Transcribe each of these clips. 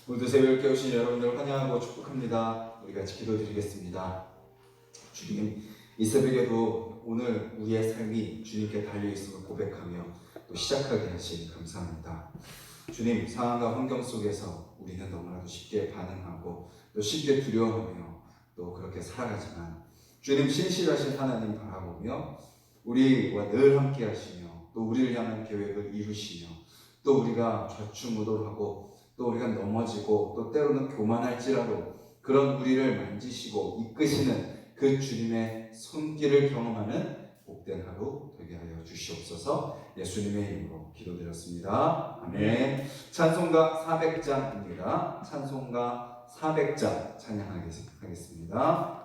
오늘도 새벽을 깨우신 여러분들 환영하고 축복합니다. 우리 같이 기도드리겠습니다. 주님, 이 새벽에도 오늘 우리의 삶이 주님께 달려있음을 고백하며 또 시작하게 하시니 감사합니다. 주님, 상황과 환경 속에서 우리는 너무나도 쉽게 반응하고 또 쉽게 두려워하며 또 그렇게 살아가지만 주님 신실하신 하나님 바라보며 우리와 늘 함께 하시며 또 우리를 향한 계획을 이루시며 또 우리가 좌충우돌하고 또 우리가 넘어지고 또 때로는 교만할지라도 그런 우리를 만지시고 이끄시는 그 주님의 손길을 경험하는 복된 하루 되게 하여 주시옵소서. 예수님의 이름으로 기도드렸습니다. 아멘. 찬송가 400장입니다. 찬송가 400장 찬양하겠습니다.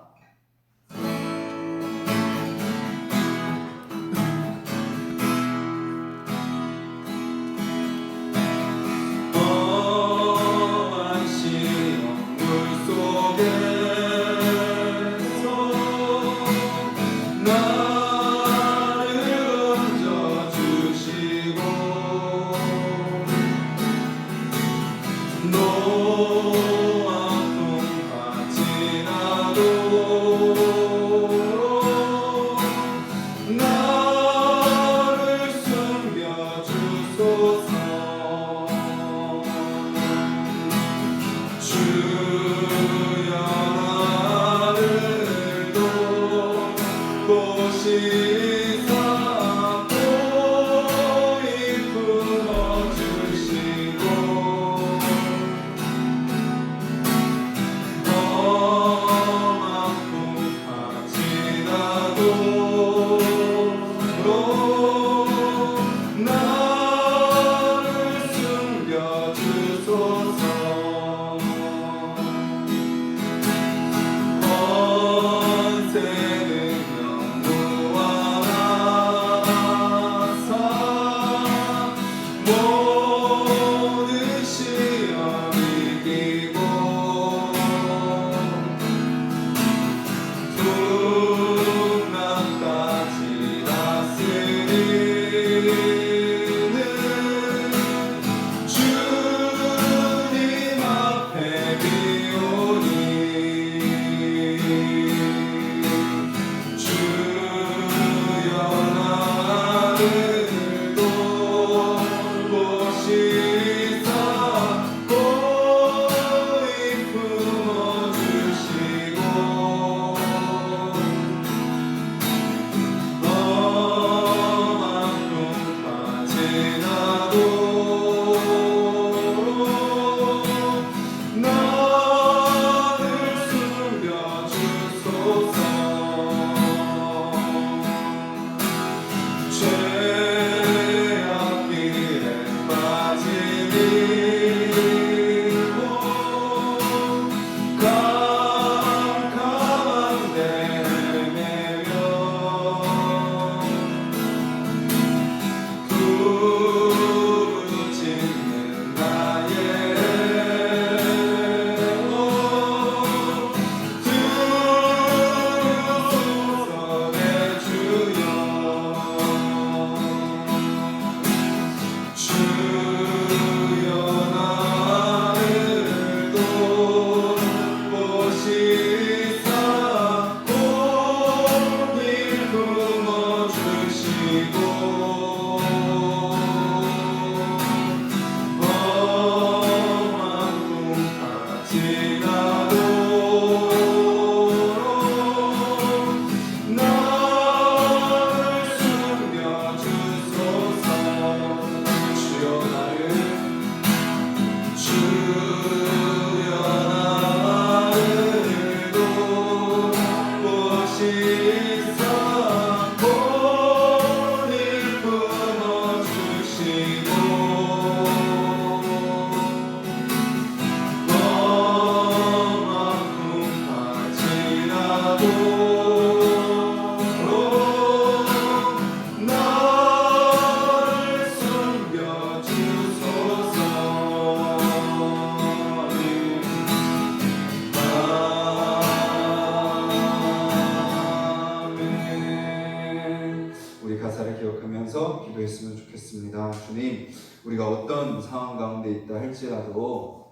기도했으면 좋겠습니다. 주님, 우리가 어떤 상황 가운데 있다 할지라도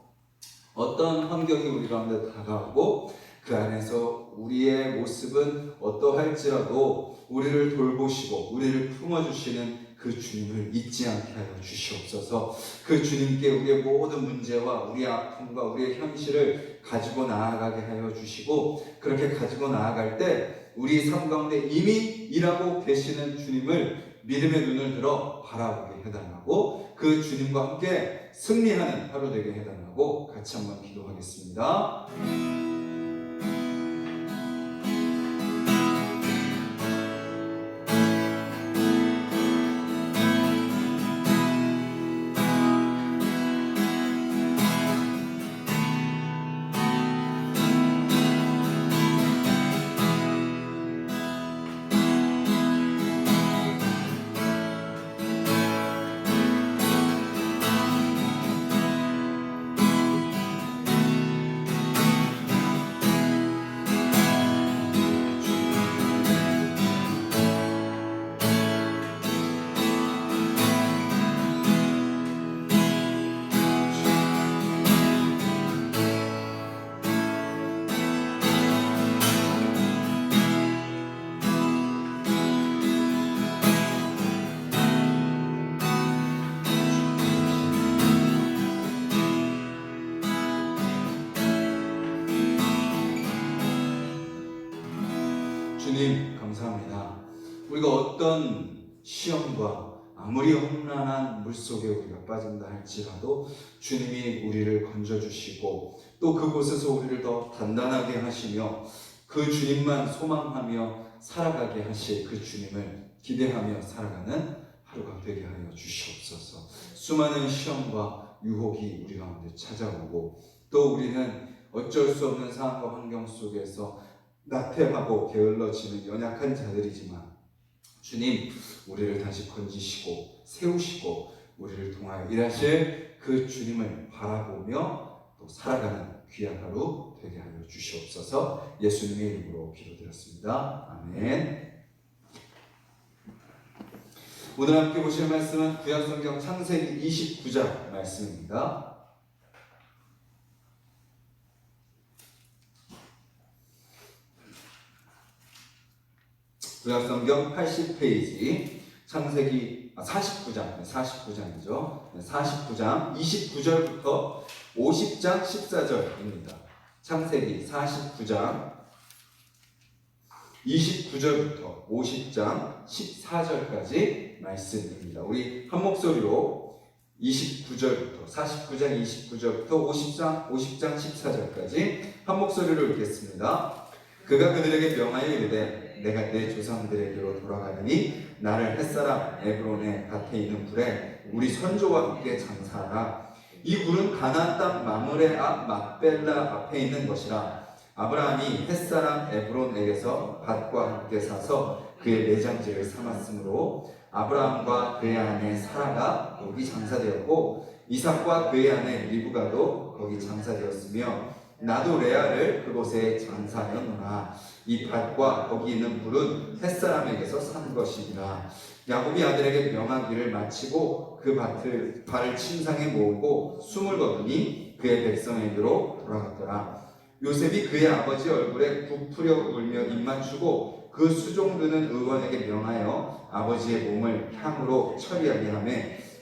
어떤 환경이 우리 가운데 다가오고 그 안에서 우리의 모습은 어떠할지라도 우리를 돌보시고 우리를 품어주시는 그 주님을 잊지 않게 하여 주시옵소서. 그 주님께 우리의 모든 문제와 우리의 아픔과 우리의 현실을 가지고 나아가게 하여 주시고, 그렇게 가지고 나아갈 때 우리 삶 가운데 이미 일하고 계시는 주님을 믿음의 눈을 들어 바라보게 해달라고, 그 주님과 함께 승리하는 하루 되게 해달라고 같이 한번 기도하겠습니다. 주님 감사합니다. 우리가 어떤 시험과 아무리 험난한 물속에 우리가 빠진다 할지라도 주님이 우리를 건져주시고 또 그곳에서 우리를 더 단단하게 하시며 그 주님만 소망하며 살아가게 하실 그 주님을 기대하며 살아가는 하루가 되게 하여 주시옵소서. 수많은 시험과 유혹이 우리 가운데 찾아오고 또 우리는 어쩔 수 없는 상황과 환경 속에서 나태하고 게을러지는 연약한 자들이지만 주님, 우리를 다시 건지시고 세우시고 우리를 통하여 일하실 그 주님을 바라보며 또 살아가는 귀한 하루 되게 하여 주시옵소서. 예수님의 이름으로 기도드렸습니다. 아멘. 오늘 함께 보실 말씀은 구약성경 창세기 29장 말씀입니다. 구약성경 80페이지 창세기 49장이죠. 49장 29절부터 50장 14절입니다. 창세기 49장 29절부터 50장 14절까지 말씀입니다. 우리 한 목소리로 49절부터 49장 29절부터 50장 14절까지 한 목소리로 읽겠습니다. 그가 그들에게 명하여 이르되 내가 내 조상들에게로 돌아가니 나를 햇사람 에브론의 밭에 있는 굴에 우리 선조와 함께 장사하라. 이 굴은 가나안 땅 마므레 앞 막벨라 앞에 있는 것이라. 아브라함이 햇사람 에브론에게서 밭과 함께 사서 그의 매장지를 삼았으므로 아브라함과 그의 아내 사라가 거기 장사되었고 이삭과 그의 아내 리브가도 거기 장사되었으며 나도 레아를 그곳에 장사하였노라. 이 밭과 거기 있는 굴은 햇사람에게서 산 것이니라. 야곱이 아들에게 명하기를 마치고 그 발을 침상에 모으고 숨을 거두니 그의 백성에게로 돌아갔더라. 요셉이 그의 아버지 얼굴에 부풀려 울며 입맞추고 그 수종드는 의원에게 명하여 아버지의 몸을 향으로 처리하게 하며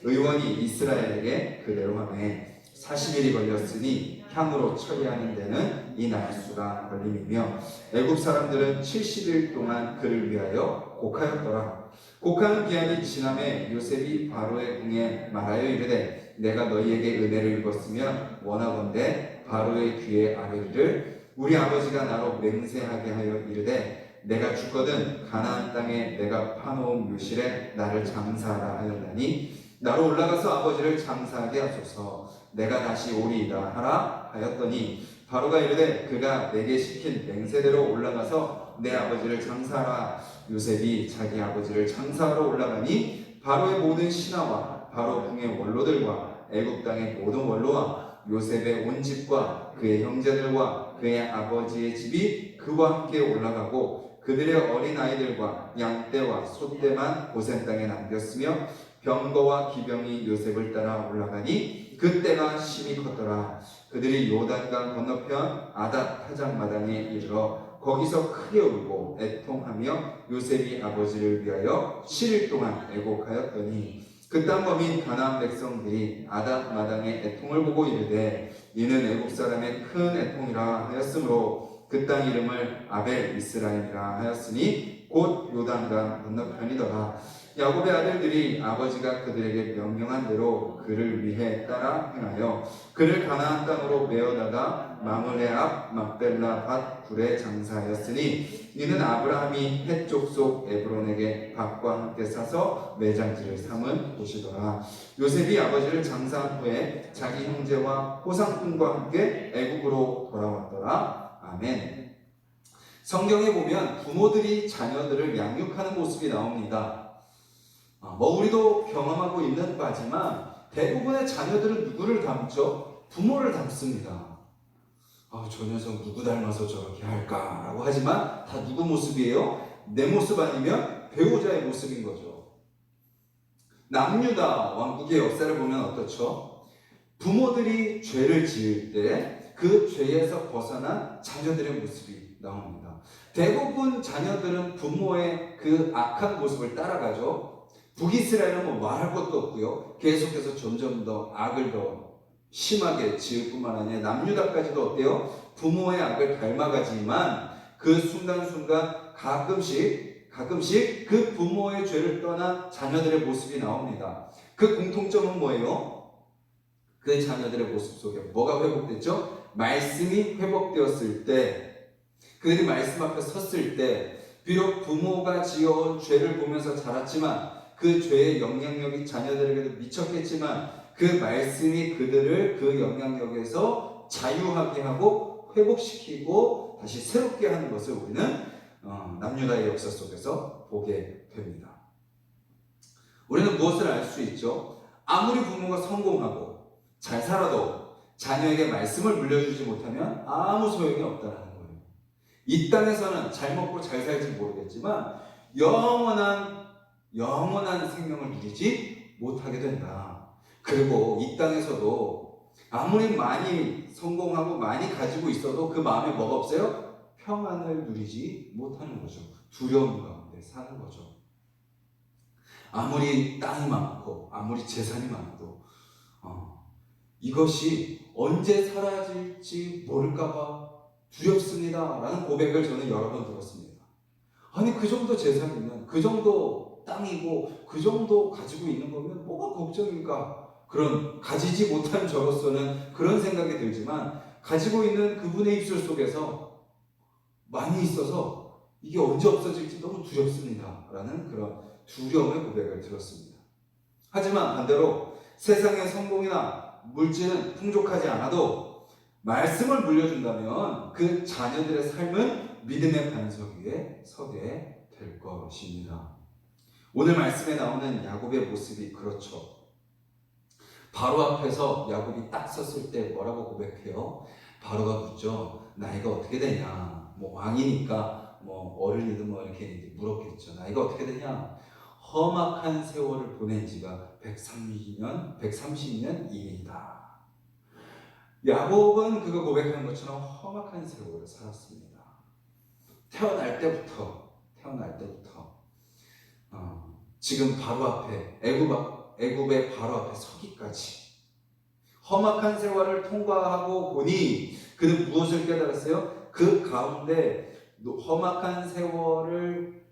의원이 이스라엘에게 그대로 하매 40일이 걸렸으니 향으로 처리하는 데는 이 날수가 걸림이며 애굽 사람들은 70일 동안 그를 위하여 곡하였더라. 곡하는 기한이 지남에 요셉이 바로의 궁에 말하여 이르되 내가 너희에게 은혜를 입었으면 원하건대 바로의 귀에 아뢰기를 우리 아버지가 나로 맹세하게 하여 이르되 내가 죽거든 가나안 땅에 내가 파놓은 묘실에 나를 장사하라 하였나니 나로 올라가서 아버지를 장사하게 하소서. 내가 다시 오리이다 하라 하였더니 바로가 이르되 그가 내게 시킨 맹세대로 올라가서 내 아버지를 장사하라. 요셉이 자기 아버지를 장사하러 올라가니 바로의 모든 신하와 바로 궁의 원로들과 애굽 땅의 모든 원로와 요셉의 온 집과 그의 형제들과 그의 아버지의 집이 그와 함께 올라가고 그들의 어린 아이들과 양떼와 소떼만 고센 땅에 남겼으며 병거와 기병이 요셉을 따라 올라가니 그때가 심히 컸더라. 그들이 요단강 건너편 아닷 타작마당에 이르러 거기서 크게 울고 애통하며 요셉이 아버지를 위하여 7일 동안 애곡하였더니 그 땅 범인 가나안 백성들이 아닷 마당의 애통을 보고 이르되 이는 애국 사람의 큰 애통이라 하였으므로 그 땅 이름을 아벨 이스라엘이라 하였으니 곧 요단강 건너편이더라. 야곱의 아들들이 아버지가 그들에게 명령한 대로 그를 위해 따라 행하여 그를 가나안 땅으로 메어다가 마므레 앞 막벨라 밭 굴에 장사하였으니 이는 아브라함이 헷 족속 에브론에게 밭과 함께 사서 매장지를 삼은 곳이더라. 요셉이 아버지를 장사한 후에 자기 형제와 호상꾼과 함께 애국으로 돌아왔더라. 아멘. 성경에 보면 부모들이 자녀들을 양육하는 모습이 나옵니다. 우리도 경험하고 있는 바지만 대부분의 자녀들은 누구를 닮죠? 부모를 닮습니다. 저 녀석 누구 닮아서 저렇게 할까? 라고 하지만 다 누구 모습이에요? 내 모습 아니면 배우자의 모습인 거죠. 남유다 왕국의 역사를 보면 어떻죠? 부모들이 죄를 지을 때 그 죄에서 벗어난 자녀들의 모습이 나옵니다. 대부분 자녀들은 부모의 그 악한 모습을 따라가죠. 북이스라엘은 뭐 말할 것도 없고요. 계속해서 점점 더 악을 더 심하게 지을 뿐만 아니라 남유다까지도 어때요? 부모의 악을 닮아가지만 그 순간순간 가끔씩 그 부모의 죄를 떠난 자녀들의 모습이 나옵니다. 그 공통점은 뭐예요? 그 자녀들의 모습 속에 뭐가 회복됐죠? 말씀이 회복되었을 때, 그들이 말씀 앞에 섰을 때 비록 부모가 지어온 죄를 보면서 자랐지만 그 죄의 영향력이 자녀들에게도 미쳤겠지만 그 말씀이 그들을 그 영향력에서 자유하게 하고 회복시키고 다시 새롭게 하는 것을 우리는 남유다의 역사 속에서 보게 됩니다. 우리는 무엇을 알 수 있죠? 아무리 부모가 성공하고 잘 살아도 자녀에게 말씀을 물려주지 못하면 아무 소용이 없다는 거예요. 이 땅에서는 잘 먹고 잘 살지 모르겠지만 영원한 생명을 누리지 못하게 된다. 그리고 이 땅에서도 아무리 많이 성공하고 많이 가지고 있어도 그 마음에 뭐가 없어요? 평안을 누리지 못하는 거죠. 두려움 가운데 사는 거죠. 아무리 땅이 많고 아무리 재산이 많아도 이것이 언제 사라질지 모를까봐 두렵습니다 라는 고백을 저는 여러 번 들었습니다. 아니 그 정도 재산이면 그 정도 땅이고 그 정도 가지고 있는 거면 뭐가 걱정일까? 그런 가지지 못한 저로서는 그런 생각이 들지만 가지고 있는 그분의 입술 속에서 많이 있어서 이게 언제 없어질지 너무 두렵습니다 라는 그런 두려움의 고백을 들었습니다. 하지만 반대로 세상의 성공이나 물질은 풍족하지 않아도 말씀을 물려준다면 그 자녀들의 삶은 믿음의 반석 위에 서게 될 것입니다. 오늘 말씀에 나오는 야곱의 모습이 그렇죠. 바로 앞에서 야곱이 딱 섰을 때 뭐라고 고백해요? 바로가 묻죠. 나이가 어떻게 되냐? 왕이니까 어른이든 이렇게 물었겠죠. 나이가 어떻게 되냐? 험악한 세월을 보낸 지가 130년입니다. 야곱은 그거 고백한 것처럼 험악한 세월을 살았습니다. 태어날 때부터 지금 바로 앞에 애굽의 바로 앞에 서기까지 험악한 세월을 통과하고 보니 그는 무엇을 깨달았어요? 그 가운데 험악한 세월을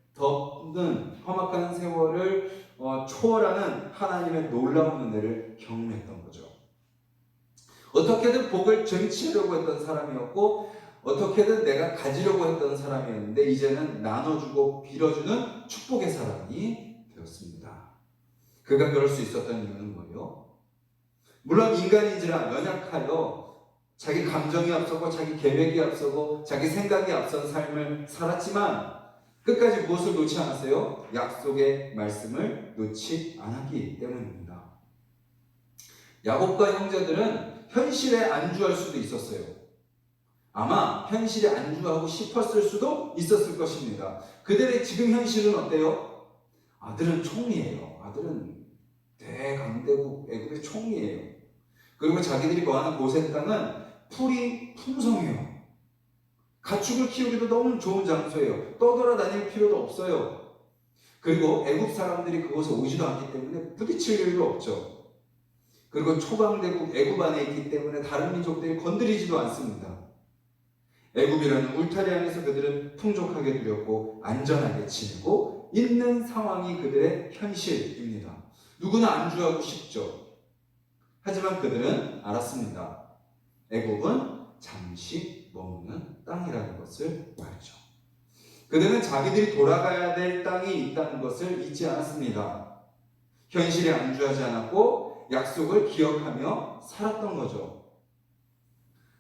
초월하는 하나님의 놀라운 은혜를 경험했던 거죠. 어떻게든 복을 쟁취하려고 했던 사람이었고 어떻게든 내가 가지려고 했던 사람이었는데 이제는 나눠주고 빌어주는 축복의 사람이 되었습니다. 그가 그럴 수 있었던 이유는 뭐예요? 물론 인간인지라 연약하여 자기 감정이 앞서고 자기 계획이 앞서고 자기 생각이 앞선 삶을 살았지만 끝까지 무엇을 놓지 않았어요? 약속의 말씀을 놓지 않았기 때문입니다. 야곱과 형제들은 현실에 안주할 수도 있었어요. 아마 현실에 안주하고 싶었을 수도 있었을 것입니다. 그들의 지금 현실은 어때요? 아들은 총리예요. 아들은 대강대국 애국의 총리예요. 그리고 자기들이 거하는 고센 땅은 풀이 풍성해요. 가축을 키우기도 너무 좋은 장소예요. 떠돌아다닐 필요도 없어요. 그리고 애굽 사람들이 그곳에 오지도 않기 때문에 부딪힐 일도 없죠. 그리고 초강대국 애굽 안에 있기 때문에 다른 민족들이 건드리지도 않습니다. 애굽이라는 울타리 안에서 그들은 풍족하게 누렸고 안전하게 지내고 있는 상황이 그들의 현실입니다. 누구나 안주하고 싶죠. 하지만 그들은 알았습니다. 애굽은 잠시 머무는 땅이라는 것을 알죠. 그들은 자기들이 돌아가야 될 땅이 있다는 것을 잊지 않았습니다. 현실에 안주하지 않았고 약속을 기억하며 살았던 거죠.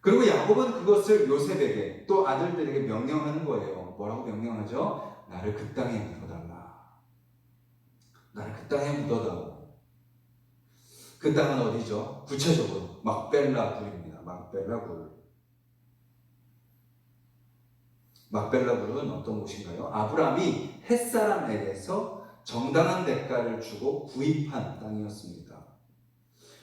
그리고 야곱은 그것을 요셉에게 또 아들들에게 명령하는 거예요. 뭐라고 명령하죠? 나를 그 땅에 묻어달라. 나를 그 땅에 묻어달라. 그 땅은 어디죠? 구체적으로 막벨라 굴입니다. 막벨라 굴. 막벨라 굴은 어떤 곳인가요? 아브라함이 햇사람에게서 정당한 대가를 주고 구입한 땅이었습니다.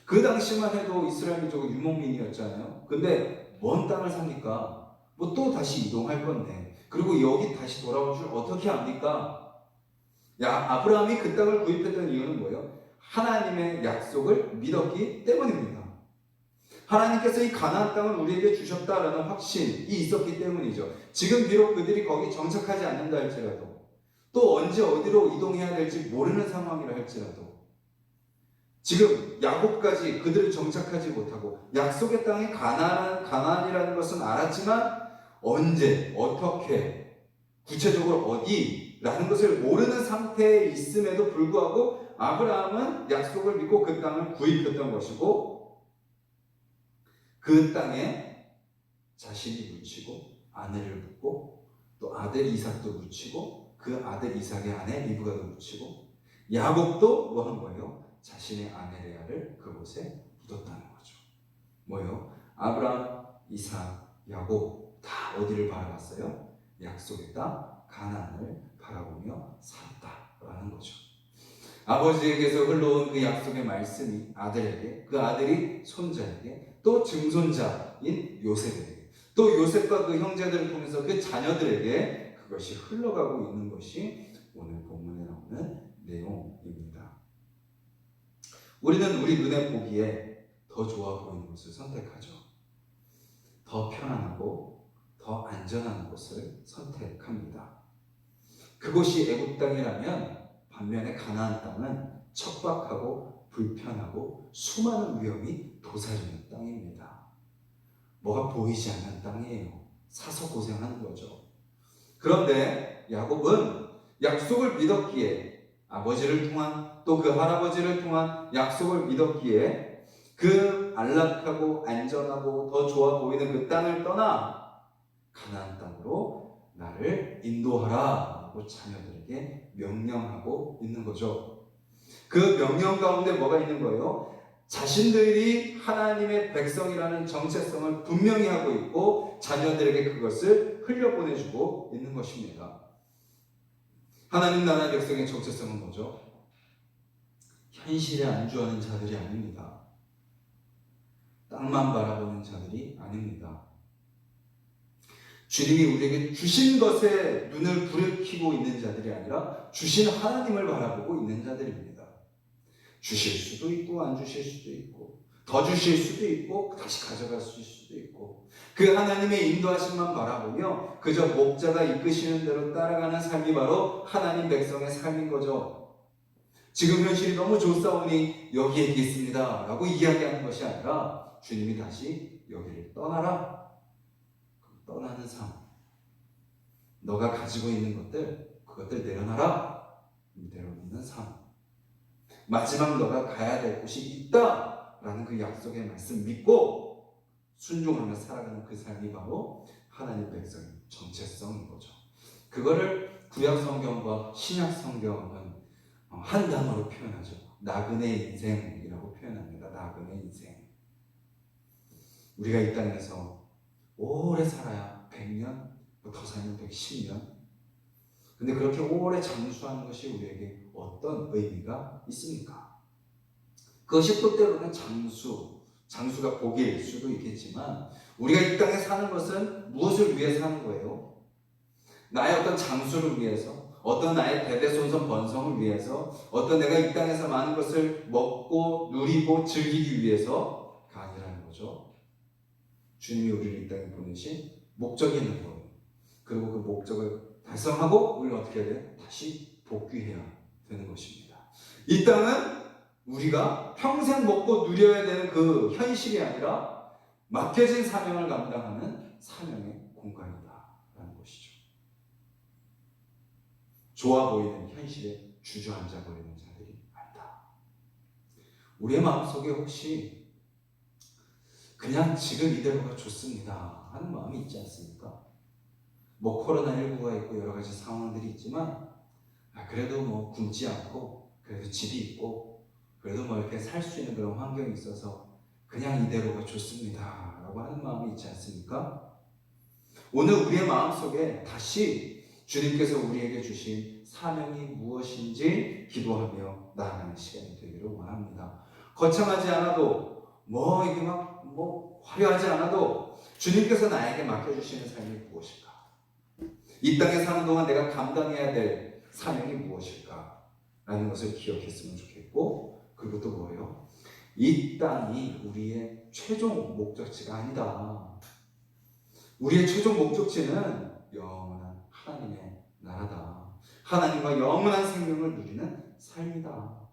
그 당시만 해도 이스라엘 민족은 유목민이었잖아요. 근데 먼 땅을 삽니까? 뭐 또 다시 이동할 건데. 그리고 여기 다시 돌아올 줄 어떻게 압니까? 아브라함이 그 땅을 구입했던 이유는 뭐예요? 하나님의 약속을 믿었기 때문입니다. 하나님께서 이 가나안 땅을 우리에게 주셨다라는 확신이 있었기 때문이죠. 지금 비록 그들이 거기 정착하지 않는다 할지라도, 또 언제 어디로 이동해야 될지 모르는 상황이라 할지라도, 지금 야곱까지 그들을 정착하지 못하고 약속의 땅에 가나안이라는 것은 알았지만 언제, 어떻게, 구체적으로 어디라는 것을 모르는 상태에 있음에도 불구하고 아브라함은 약속을 믿고 그 땅을 구입했던 것이고, 그 땅에 자신이 묻히고 아내를 묻고 또 아들 이삭도 묻히고 그 아들 이삭의 아내 리브가도 묻히고 야곱도 뭐 한 거예요? 자신의 아내 레아를 그곳에 묻었다는 거죠. 뭐요? 아브라함, 이삭, 야곱 다 어디를 바라봤어요? 약속의 땅 가나안을 바라보며 살았다라는 거죠. 아버지에게서 흘러온 그 약속의 말씀이 아들에게, 그 아들이 손자에게, 또 증손자인 요셉에게, 또 요셉과 그 형제들을 통해서 그 자녀들에게 그것이 흘러가고 있는 것이 오늘 본문에 나오는 내용입니다. 우리는 우리 눈에 보기에 더 좋아 보이는 것을 선택하죠. 더 편안하고 더 안전한 곳을 선택합니다. 그곳이 애굽 땅이라면 반면에 가나안 땅은 척박하고 불편하고 수많은 위험이 도사리는 땅입니다. 뭐가 보이지 않는 땅이에요. 사서 고생하는 거죠. 그런데 야곱은 약속을 믿었기에, 아버지를 통한 또 그 할아버지를 통한 약속을 믿었기에 그 안락하고 안전하고 더 좋아 보이는 그 땅을 떠나 가나안 땅으로 나를 인도하라 라고 자녀들에게 명령하고 있는 거죠. 그 명령 가운데 뭐가 있는 거예요? 자신들이 하나님의 백성이라는 정체성을 분명히 하고 있고 자녀들에게 그것을 흘려보내주고 있는 것입니다. 하나님 나라 백성의 정체성은 뭐죠? 현실에 안주하는 자들이 아닙니다. 땅만 바라보는 자들이 아닙니다. 주님이 우리에게 주신 것에 눈을 부르키고 있는 자들이 아니라 주신 하나님을 바라보고 있는 자들입니다. 주실 수도 있고 안 주실 수도 있고 더 주실 수도 있고 다시 가져가실 수도 있고 그 하나님의 인도하심만 바라보며 그저 목자가 이끄시는 대로 따라가는 삶이 바로 하나님 백성의 삶인 거죠. 지금 현실이 너무 좋사오니 여기에 있겠습니다 라고 이야기하는 것이 아니라 주님이 다시 여기를 떠나라. 떠나는 삶. 너가 가지고 있는 것들, 그것들 내려놔라. 내려놓는 삶. 마지막 너가 가야 될 곳이 있다라는 그 약속의 말씀 믿고 순종하며 살아가는 그 삶이 바로 하나님 백성의 정체성인 거죠. 그거를 구약 성경과 신약 성경은 한 단어로 표현하죠. 나그네 인생이라고 표현합니다. 나그네 인생. 우리가 이 땅에서 오래 살아야 100년, 더 살면 110년. 근데 그렇게 오래 장수하는 것이 우리에게 어떤 의미가 있습니까? 그것이 또 때로는 장수, 장수가 복일 수도 있겠지만 우리가 이 땅에 사는 것은 무엇을 위해 사는 거예요? 나의 어떤 장수를 위해서, 어떤 나의 대대손손 번성을 위해서, 어떤 내가 이 땅에서 많은 것을 먹고 누리고 즐기기 위해서가 아니라는 거죠. 주님이 우리를 이 땅에 보내신 목적이 있는 거예요. 그리고 그 목적을 달성하고 우리는 어떻게 해야 돼요? 다시 복귀해야 되는 것입니다. 이 땅은 우리가 평생 먹고 누려야 되는 그 현실이 아니라 맡겨진 사명을 감당하는 사명의 공간이다라는 것이죠. 좋아 보이는 현실에 주저앉아 버리는 자들이 아니다. 우리의 마음속에 혹시 그냥 지금 이대로가 좋습니다 하는 마음이 있지 않습니까? 뭐 코로나19가 있고 여러 가지 상황들이 있지만 그래도 뭐 굶지 않고 그래도 집이 있고 그래도 뭐 이렇게 살 수 있는 그런 환경이 있어서 그냥 이대로가 좋습니다 라고 하는 마음이 있지 않습니까? 오늘 우리의 마음속에 다시 주님께서 우리에게 주신 사명이 무엇인지 기도하며 나아가는 시간이 되기를 원합니다. 거창하지 않아도 이게 화려하지 않아도 주님께서 나에게 맡겨주시는 삶이 무엇일까? 이 땅에 사는 동안 내가 감당해야 될 사명이 무엇일까? 라는 것을 기억했으면 좋겠고, 그리고 또 뭐예요? 이 땅이 우리의 최종 목적지가 아니다. 우리의 최종 목적지는 영원한 하나님의 나라다. 하나님과 영원한 생명을 누리는 삶이다.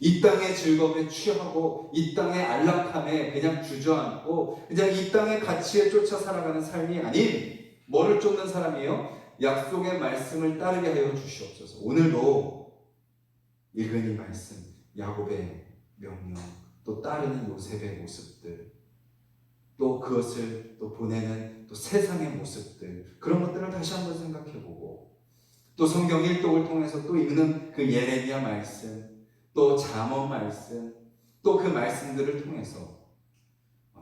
이 땅의 즐거움에 취하고 이 땅의 안락함에 그냥 주저앉고 그냥 이 땅의 가치에 쫓아 살아가는 삶이 아닌 뭐를 쫓는 사람이에요? 약속의 말씀을 따르게 하여 주시옵소서. 오늘도 읽은 이 말씀, 야곱의 명령, 또 따르는 요셉의 모습들, 또 그것을 또 보내는 또 세상의 모습들, 그런 것들을 다시 한번 생각해보고, 또 성경 일독을 통해서 또 읽는 그 예레미야 말씀, 또 잠언 말씀, 또 그 말씀들을 통해서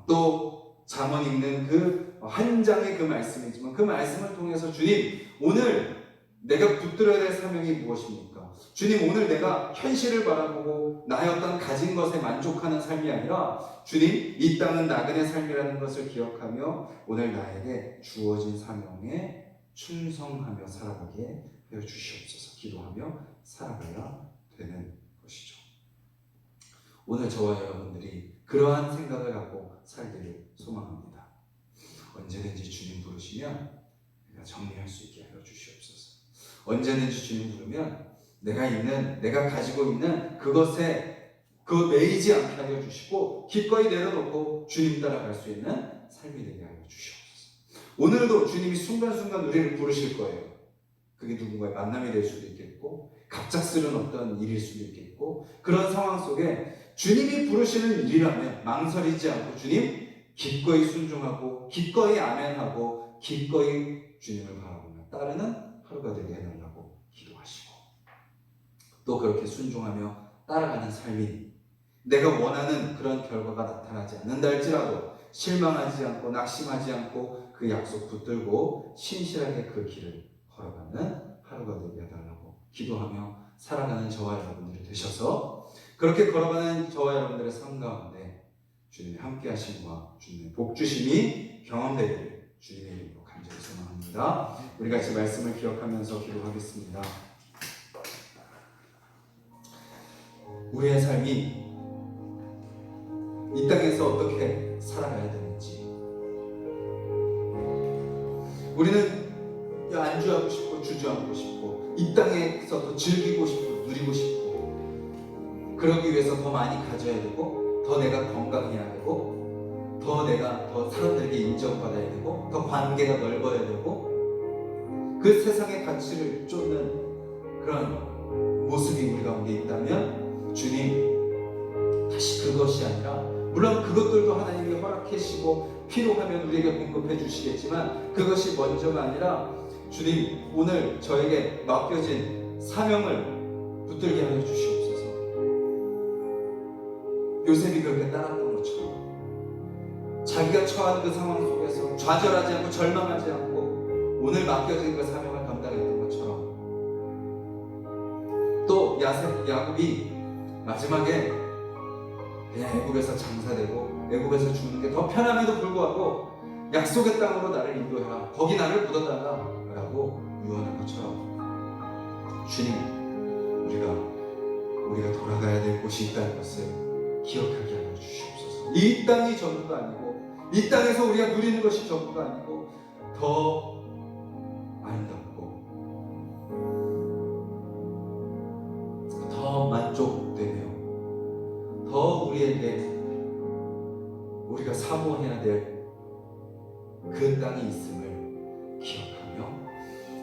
또 잠언 읽는 그 한 장의 그 말씀이지만 그 말씀을 통해서 주님, 오늘 내가 붙들어야 될 사명이 무엇입니까? 주님, 오늘 내가 현실을 바라보고 나의 어떤 가진 것에 만족하는 삶이 아니라 주님, 이 땅은 나그네 삶이라는 것을 기억하며 오늘 나에게 주어진 사명에 충성하며 살아가게 하여 주시옵소서. 기도하며 살아가야 되는 것이죠. 오늘 저와 여러분들이 그러한 생각을 갖고 살기를 소망합니다. 언제든지 주님 부르시면 내가 정리할 수 있게 하여 주시옵소서. 언제든지 주님 부르면 내가 가지고 있는 그것에 매이지 않게 하여 주시고 기꺼이 내려놓고 주님 따라갈 수 있는 삶이 되게 하여 주시옵소서. 오늘도 주님이 순간순간 우리를 부르실 거예요. 그게 누군가의 만남이 될 수도 있겠고 갑작스러운 어떤 일일 수도 있겠고, 그런 상황 속에 주님이 부르시는 일이라면 망설이지 않고 주님 기꺼이 순종하고 기꺼이 아멘하고 기꺼이 주님을 바라보며 따르는 하루가 되게 해달라고 기도하시고, 또 그렇게 순종하며 따라가는 삶이 내가 원하는 그런 결과가 나타나지 않는다 할지라도 실망하지 않고 낙심하지 않고 그 약속 붙들고 신실하게 그 길을 걸어가는 하루가 되게 해달라고 기도하며 살아가는 저와 여러분들이 되셔서, 그렇게 걸어가는 저와 여러분들의 삶 가운데 주님의 함께 하심과 주님의 복주심이 경험되기를 주님의 이름으로 간절히 소망합니다. 우리 같이 말씀을 기억하면서 기도하겠습니다. 우리의 삶이 이 땅에서 어떻게 살아가야 되는지, 우리는 안주하고 싶고 주저앉고 싶고 이 땅에서 더 즐기고 싶고 누리고 싶고, 그러기 위해서 더 많이 가져야 되고 더 내가 건강해야 되고 더 사람들에게 인정받아야 되고 더 관계가 넓어야 되고, 그 세상의 가치를 쫓는 그런 모습이 우리 가운데 있다면 주님, 다시 그것이 아니라, 물론 그것들도 하나님이 허락하시고 필요하면 우리에게 공급해 주시겠지만 그것이 먼저가 아니라 주님, 오늘 저에게 맡겨진 사명을 붙들게 하여 주시옵소서. 요셉이 그렇게 따랐던 것처럼 자기가 처한 그 상황 속에서 좌절하지 않고 절망하지 않고 오늘 맡겨진 그 사명을 감당했던 것처럼, 또 야곱이 마지막에 그냥 애굽에서 장사되고 애굽에서 죽는 게 더 편함에도 불구하고 약속의 땅으로 나를 인도해라, 거기 나를 묻어달라 라고 유언한 것처럼 주님, 우리가 돌아가야 될 곳이 있다는 것을 기억하게 하여 주시옵소서. 이 땅이 전부가 아니고, 이 땅에서 우리가 누리는 것이 전부가 아니고, 더 아름답고 더 만족되며 더 우리가 사모해야 될 그 땅이 있음을 기억하며,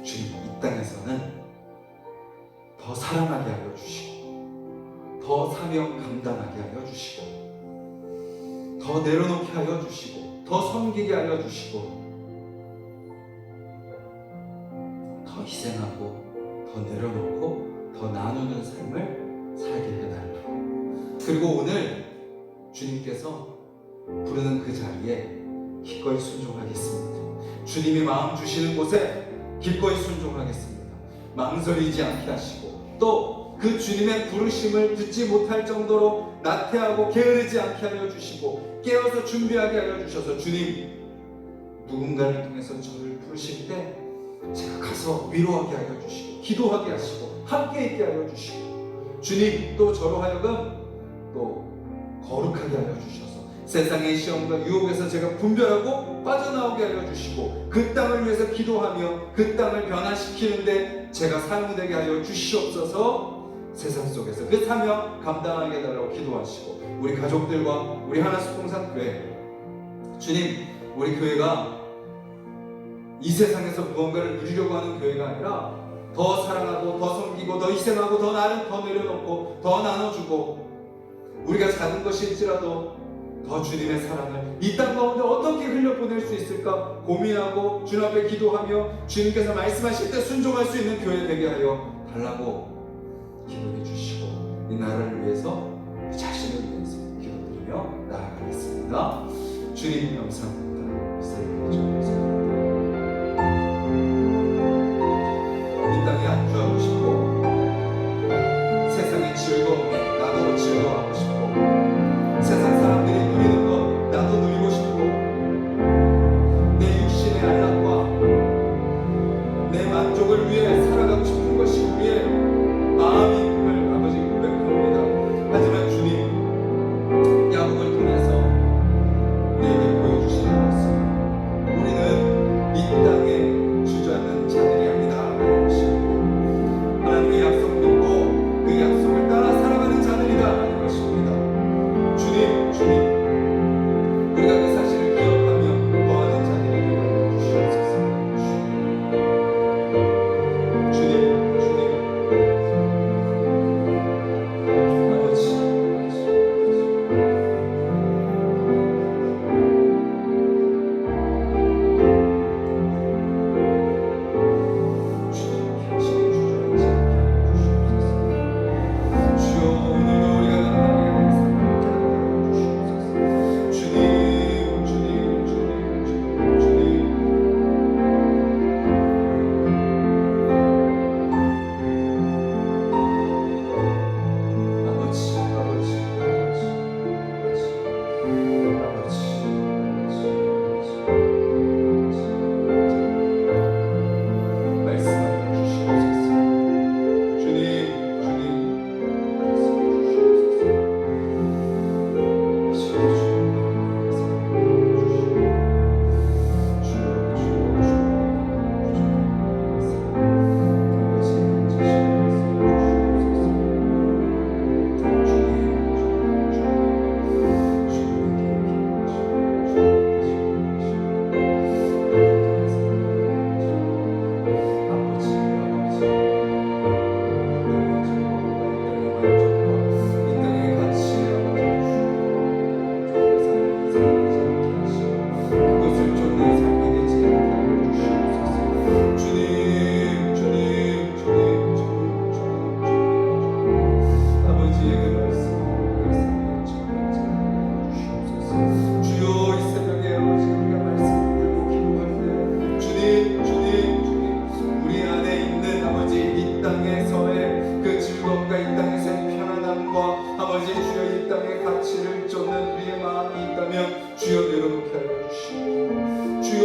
주님, 이 땅에서는 더 사랑하게 하여 주시고, 더 사명 감당하게 하여 주시고, 더 내려놓게 하여 주시고, 더 섬기게 하여 주시고, 더 희생하고, 더 내려놓고, 더 나누는 삶을 살게 해달라고. 그리고 오늘 주님께서 부르는 그 자리에 기꺼이 순종하겠습니다. 주님이 마음 주시는 곳에 기꺼이 순종하겠습니다. 망설이지 않게 하시고, 또 그 주님의 부르심을 듣지 못할 정도로 나태하고 게으르지 않게 하여 주시고, 깨어서 준비하게 하여 주셔서, 주님, 누군가를 통해서 저를 부르실 때 제가 가서 위로하게 하여 주시고, 기도하게 하시고, 함께 있게 하여 주시고, 주님, 또 저로 하여금 또 거룩하게 하여 주셔서 세상의 시험과 유혹에서 제가 분별하고 빠져나오게 하여 주시고, 그 땅을 위해서 기도하며 그 땅을 변화시키는데 제가 사용되게 하여 주시옵소서. 세상 속에서 그 사명 감당하게 해달라고 기도하시고, 우리 가족들과 우리 하나수통산교회, 주님, 우리 교회가 이 세상에서 무언가를 누리려고 하는 교회가 아니라 더 사랑하고, 더 섬기고, 더 희생하고, 더 나를 더 내려놓고, 더 나눠주고, 우리가 작은 것일지라도 더 주님의 사랑을 이 땅 가운데 어떻게 흘려보낼 수 있을까 고민하고, 주님 앞에 기도하며, 주님께서 말씀하실 때 순종할 수 있는 교회 되게 하여 달라고 기도해 주시고, 이 나라를 위해서, 우리 자신을 위해서 기도드리며 나아가겠습니다. 주님 감사합니다. 이 땅에 안주하고 싶고, 세상의 즐거움에 나도 즐거워하고 싶고, 세상 사람들이 누리는 것 나도 누리고 싶고, 내 육신의 안락과 내 만족을 위해 살아가고 싶은 것이 우리의 마음임을 아버지 고백합니다. 하지만 주님, 야곱을 통해서 우리에게 보여주시는 것은, 우리는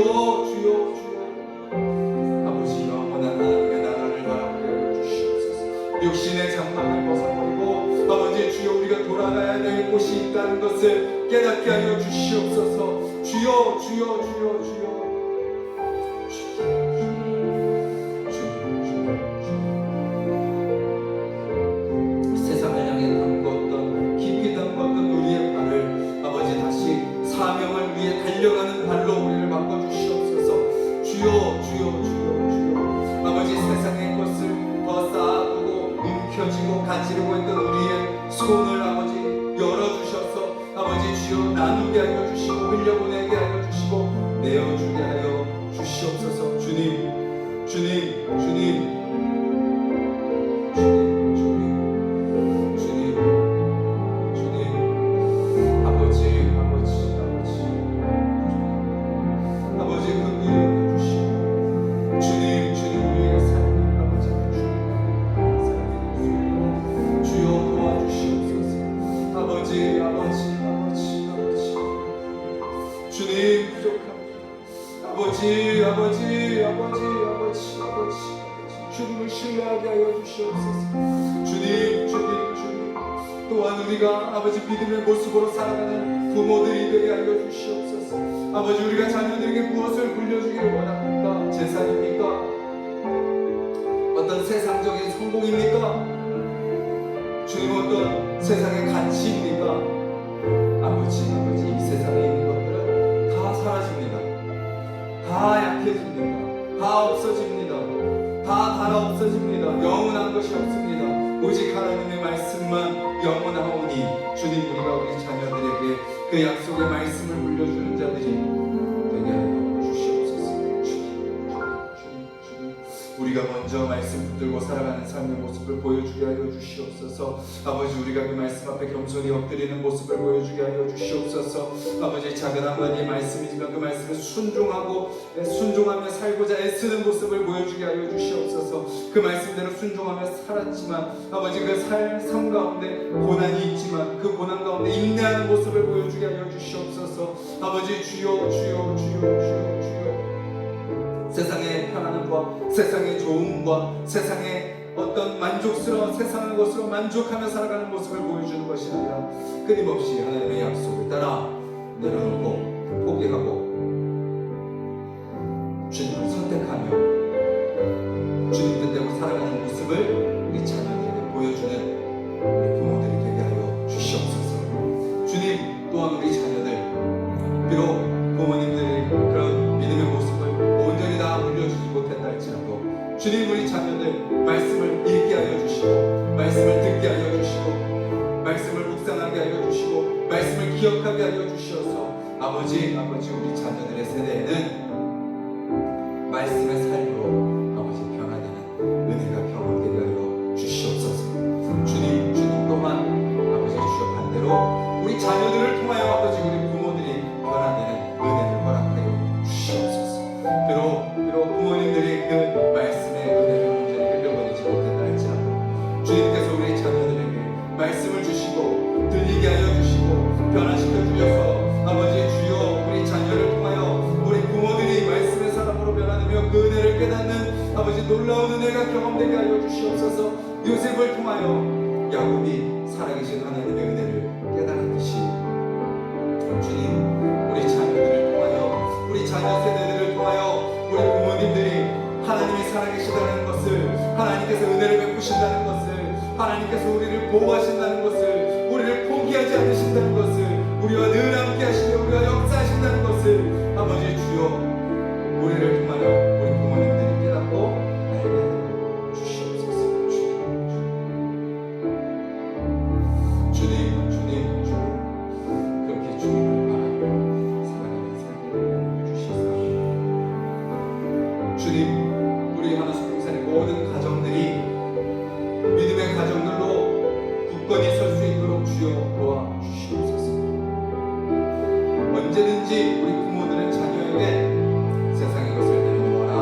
주여 아버지 영원한 하나님의 나라를 바라보게 하여 주시옵소서. 육신의 장막을 벗어버리고 아버지 주여 우리가 돌아가야 될 곳이 있다는 것을 깨닫게 하여 주시옵소서. 주여 세상을 향해 담궜던 깊이 담궜던 우리의 발을 아버지 다시 사명을 위해 달려가는 발로 우리를 바꿔주시옵소서. 주여 아버지 세상의 것을 더 쌓아두고 움켜쥐고 가지르고 있던 우리의 손을 아버지 열어주셔서 아버지 주여 나누게 하여 주시고 흘려보내게 하여 주시고 내어주게 하여 주시옵소서. 주님 아버지 긍휼히 여겨주시고 주님 우리의 삶을 아버지 주여 도와주시옵소서. 아버지 주님 부족합니다. 아버지 주님을 신뢰하게 하여 주시옵소서. 주님 또한 우리가 아버지 믿음의 모습으로 살아가는 부모들이 되게 하여 주시옵소서. 아버지 우리가 자녀들에게 무엇을 물려주기를 원합니까? 재산입니까? 어떤 세상적인 성공입니까? 주님 어떤 세상의 가치입니까? 아버지 이 세상에 있는 것들은 다 사라집니다. 다 약해집니다. 다 없어집니다. 다 없어집니다. 영원한 것이 없습니다. 오직 하나님의 말씀만 영원하오니 주님 우리가 우리 자녀들에게 그 약속의 말씀을 물려주는 자들이 되게 하여 주시옵소서. 주님 우리가 먼저 말씀 붙들고 살아가는 삶의 모습을 보여주게 하여 주시옵소서. 아버지 우리가 그 말씀 앞에 겸손히 엎드리는 모습을 보여주게 하여 주시옵소서. 아버지 작은 한마디의 말씀이지만 그 말씀에 순종하며 살고자 애쓰는 모습을 보여주게 하여 주시옵소서. 그 말씀대로 순종하며 살았지만 아버지 그 삶 가운데 고난이 있지만 그 고난 가운데 인내하는 모습을 보여주게 하여 주시옵소서. 아버지 주여 세상의 편안함과 세상의 좋음과 세상의 어떤 세상의 것으로 만족하며 살아가는 모습을 보여주는 것이 아니라 끊임없이 하나님의 약속을 따라 내려놓고 포기하고 주님을 선택하며 주님 뜻대로 살아가는 모습을 우리 자녀들에게 보여주는 우리 부모들이 되게 하여 주시옵소서. 주님 또한 우리 자녀들 비록 부모님들의 그런 믿음의 모습을 온전히 다 물려주지 못했다 할지라도 주님 우리 자녀들 말씀을 읽게 하여 주시고 말씀을 듣게 하여 주시고 말씀을 묵상하게 하여 주시고 말씀을 기억하게 하여 주셔서 아버지 우리 자녀들의 세대에는 말씀의 삶으로 아버지 변화되는 은혜가 경험되게 하여 주시옵소서. 주님 또한 아버지 주여 반대로 우리 자녀들을 통하여 아버지 우리 부모들이 변화되는 은혜를 허락하여 주시옵소서. 비록 부모님들이 그 말씀의 은혜를 온전히 흘려보내지 못했다 할지라도 주님께서 우리 자녀들에게 말씀을 주시고 들리게 하여 주시고 변화시켜 주셔서 아버지 주여 우리 자녀를 통하여 우리 부모들이 말씀의 사람으로 변화되며 그 은혜를 깨닫는 아버지 놀라운 은혜가 경험되게 하여 주시옵소서. 요셉을 통하여 야곱이 살아계신 하나님의 은혜를 깨달았듯이 주님 우리 자녀들을 통하여 우리 자녀 세대들을 통하여 우리 부모님들이 하나님이 살아계시다는 것을 하나님께서 은혜를 베푸신다는 것을 하나님께서 우리를 보호하신다는 것을 우리를 포기하지 않으신다는 것을 우리와 늘 함께 하시며 우리와 역사하신다는 것을 아버지 주여 우리를 통하여 우리 부모님들이 깨닫고 알게 하여 주시옵소서. 주님 그렇게 주님을 바라며 살아가는 삶을 주시옵소서. 주님 우리 하나님의 모든 가정들이 믿음의 가정들로 굳건히 설 수 있도록 주여 도와주시옵소서. 언제든지 우리 부모들은 자녀에게 세상의 것을 내려놓아라,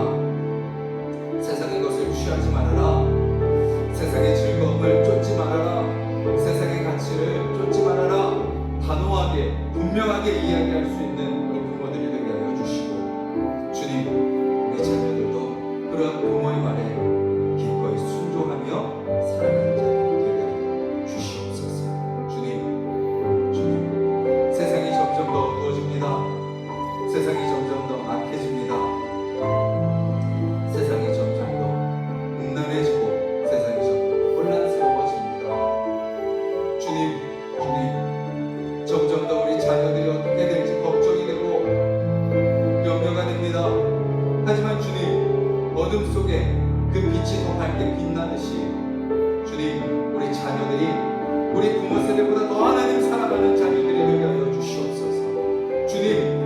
세상의 것을 취하지 말아라, 세상의 즐거움을 쫓지 말아라, 세상의 가치를 쫓지 말아라 단호하게 분명하게 이야기할 수 있는 우리 부모들이 되게 하여 주시고 세상이 점점 더 악해집니다. 세상이 점점 더 음란해지고 세상이 점점 혼란스러워집니다. 주님, 점점 더 우리 자녀들이 어떻게 될지 걱정이 되고 염려가 됩니다. 하지만 주님, 어둠 속에 그 빛이 더 밝게 빛나듯이 주님, 우리 자녀들이 우리 부모 세대보다 더 하나님 사랑하는 자녀들이 되게 하여 주시옵소서. 주님,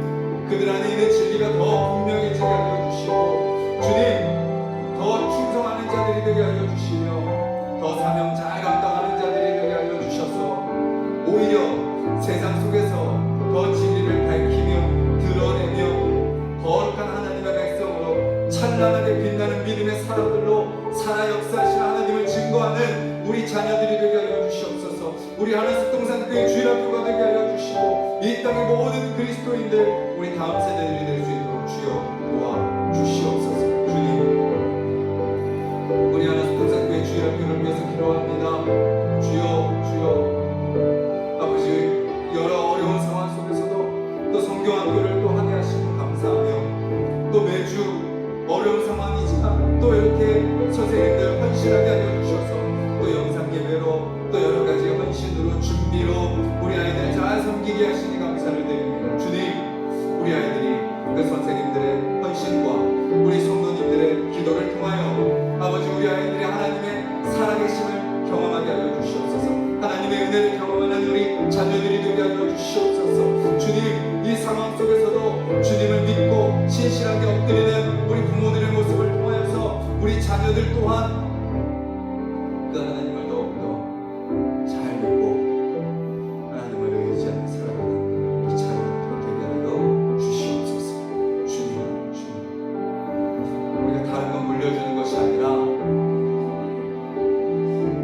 그들 안에 있는 진리가 더 분명해지게 하여 주시고 주님, 더 충성하는 자들이 되게 하여 주시며 더 사명 잘 감당하는 자들이 되게 하여 주셔서 오히려 세상 속에서 더 진리를 밝히며 드러내며 거룩한 하나님의 백성으로 찬란하게 빛나는 믿음의 사람들로 살아 역사하신 하나님을 증거하는 우리 자녀들이 되게 하여 주시옵소서. 우리 하나님 동산교회 주일학교가 되게 하여 주시고 이 땅의 모든 그리스도인들 우리 다음 세대들이 될 수 있도록 주여 도와주시옵소서. 주님, 우리 하나님 동산교회 주일학교를 위해서 기도합니다. 주여 아버지, 여러 어려운 상황 속에서도 또 성경학교를 또 하게 하시고 감사하며 또 매주 어려운 상황이지만 또 이렇게 선생님들 헌신하게 하여 주셔서 또 영상 예배로 또 여러 가지 헌신으로 준비로 우리 아이들 잘 섬기게 하시니 감사를 드립니다. 주님, 우리 아이들이 그 선생님들의 헌신과 우리 성도님들의 기도를 통하여 아버지, 우리 아이들이 하나님의 살아계심을 경험하게 하여 주시옵소서. 하나님의 은혜를 경험하는 우리 자녀들이 되게 하여 주시옵소서. 주님, 이 상황 속에서도 주님을 믿고 신실하게 엎드리는 우리 부모들의 모습을 통하여서 우리 자녀들 또한 그 하나님을 더욱더 잘 믿고 하나님을 의지하는 살아가는 우리 자녀들 되게 하여 주시옵소서. 주님, 우리가 다른 건 물려주는 것이 아니라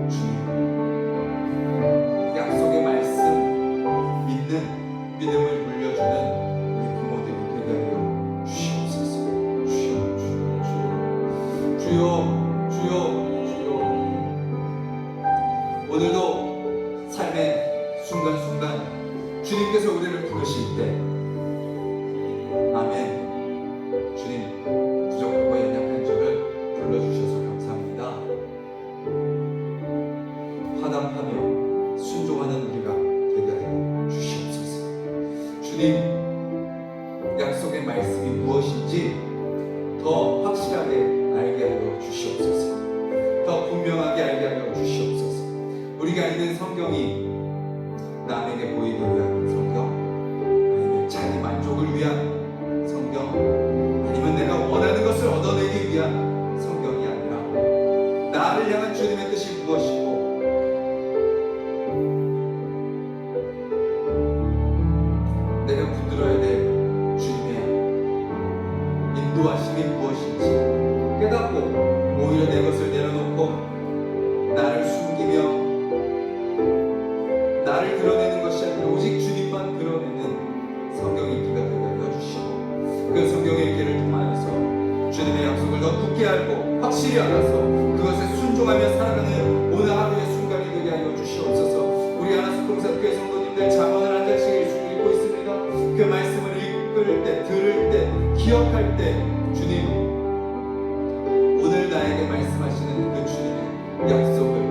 주님, 약속의 말씀 믿는 믿음을 물려주는 우리 부모들이 되게 하여 주시옵소서. 주여 오늘도 삶의 순간순간 주님께서 우리를 부르실 때 아멘, 주님, 부족하고 연약한 저를 불러주셔서 감사합니다. 화답하며 순종하는 우리가 되게 하여 주시옵소서. 주님, 약속의 말씀이 무엇인지 더 확실하게 알게 하여 주시옵소서. 더 분명하게 알게 하여 주시옵소서. 우리가 읽는 성경이 남에게 보이기 위한 성경, 아니면 자기 만족을 위한 성경, 아니면 내가 원하는 것을 얻어내기 위한 성경이 아니라 나를 향한 주님의 뜻이 무엇이고 내가 붙들어야 될 주님의 인도하심이 무엇인지 깨닫고 오히려 내 것을 내려놓고 나를 숨기며 나를 드러내는 것이 아니라 오직 주님만 드러내는 성경 읽기가 되게 하여 주시고 그 성경의 읽기를 통하여서 주님의 약속을 더 굳게 알고 확실히 알아서 그것에 순종하며 살아가는 오늘 하루의 순간이 되게 하여 주시옵소서. 우리 하나님 동산교회 성도님들 잠언을 한 장씩 읽고 있습니다. 그 말씀을 읽을 때, 들을 때, 기억할 때 주님, 오늘 나에게 말씀하시는 그 주님의 약속을